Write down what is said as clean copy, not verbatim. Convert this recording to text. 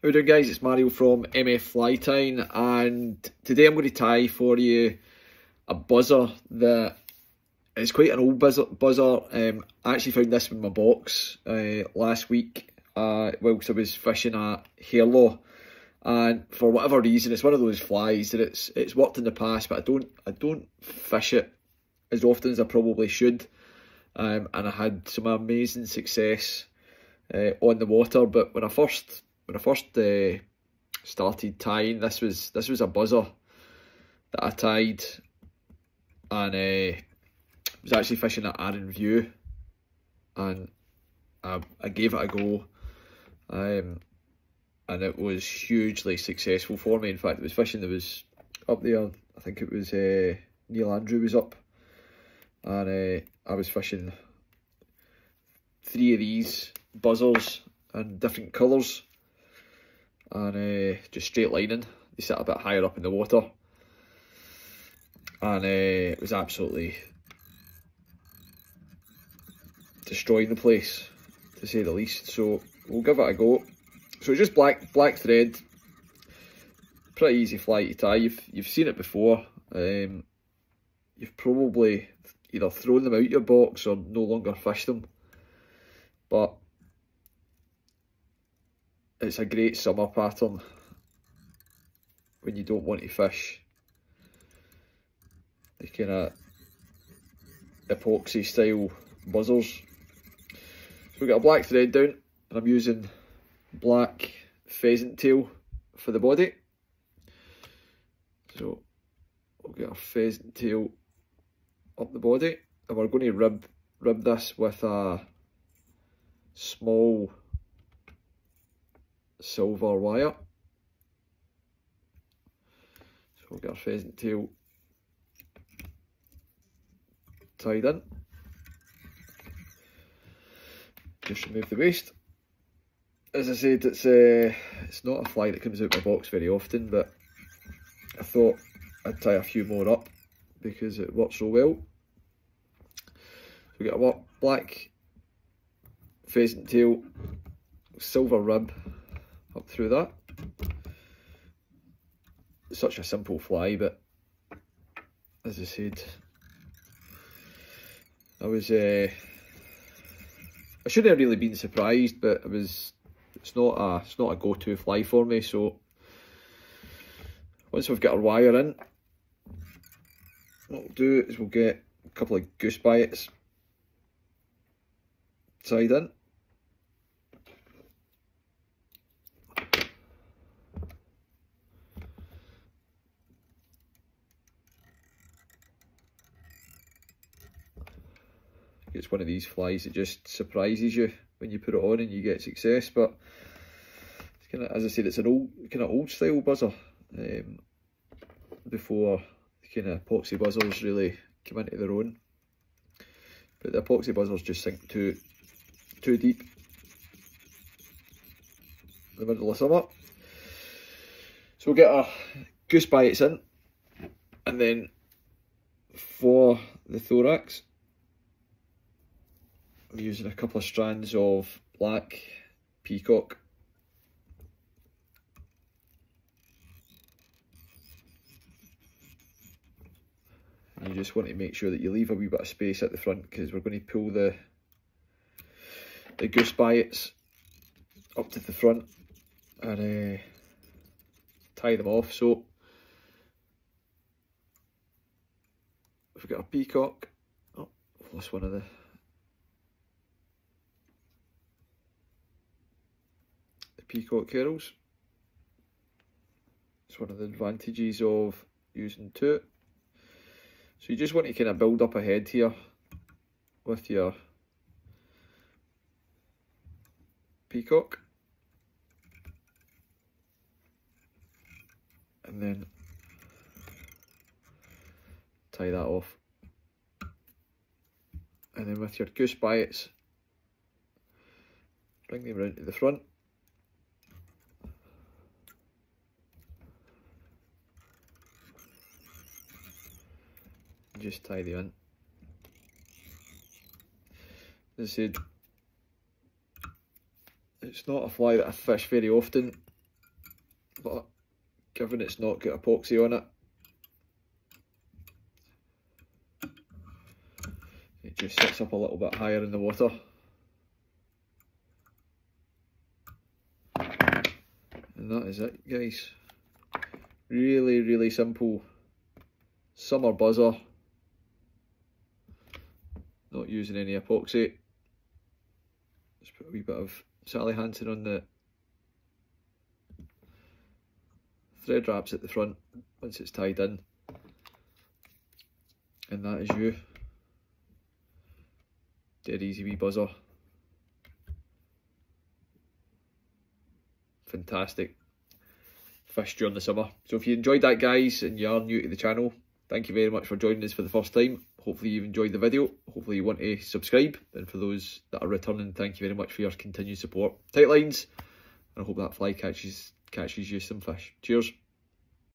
How you doing, guys? It's Mario from MF Fly Tying, and today I'm going to tie for you a buzzer that is quite an old buzzer. I actually found this in my box last week whilst I was fishing at Harelaw, and for whatever reason it's one of those flies that it's worked in the past, but I don't fish it as often as I probably should, and I had some amazing success on the water. But when I first started tying, this was a buzzer that I tied, and was actually fishing at Arran View, and I gave it a go, and it was hugely successful for me. In fact, it was fishing that was up there. I think it was Neil Andrew was up, and I was fishing 3 of these buzzers in different colours, and just straight lining. They sit a bit higher up in the water, and it was absolutely destroying the place, to say the least. So we'll give it a go. So it's just black thread, pretty easy fly to tie. You've seen it before. You've probably either thrown them out your box or no longer fished them, but it's a great summer pattern when you don't want to fish the kind of epoxy style buzzers. So we've got a black thread down, and I'm using black pheasant tail for the body. So we'll get our pheasant tail up the body, and we're going to rib this with a small silver wire. So we'll get our pheasant tail tied in. Just remove the waste. As I said, it's not a fly that comes out of my box very often, but I thought I'd tie a few more up because it works so well. So we get a black pheasant tail, silver rib up through that. It's such a simple fly, but as I said, I shouldn't have really been surprised, but it's not a go-to fly for me. So once we've got our wire in, what we'll do is we'll get a couple of goose bites tied in. It's one of these flies that just surprises you when you put it on and you get success. But it's kind of, as I said, it's an old style buzzer. Before the kind of epoxy buzzers really come into their own. But the epoxy buzzers just sink too deep in the middle of summer. So we'll get our goose bites in, and then for the thorax, I'm using a couple of strands of black peacock. And you just want to make sure that you leave a wee bit of space at the front, because we're going to pull the goose bites up to the front and tie them off. So we've got our peacock. Oh, I've lost one of the peacock curls. It's one of the advantages of using two. So you just want to kind of build up ahead here with your peacock, and then tie that off, and then with your goose bites, bring them round to the front. Just tie them in. As I said, it's not a fly that I fish very often, but given it's not got epoxy on it, it just sits up a little bit higher in the water. And that is it, guys. Really, really simple summer buzzer. Not using any epoxy. Just put a wee bit of Sally Hansen on the thread wraps at the front once it's tied in. And that is you. Dead easy wee buzzer. Fantastic fish during the summer. So if you enjoyed that, guys, and you are new to the channel, thank you very much for joining us for the first time. Hopefully you've enjoyed the video. Hopefully you want to subscribe. And for those that are returning, thank you very much for your continued support. Tight lines, and I hope that fly catches you some fish. Cheers.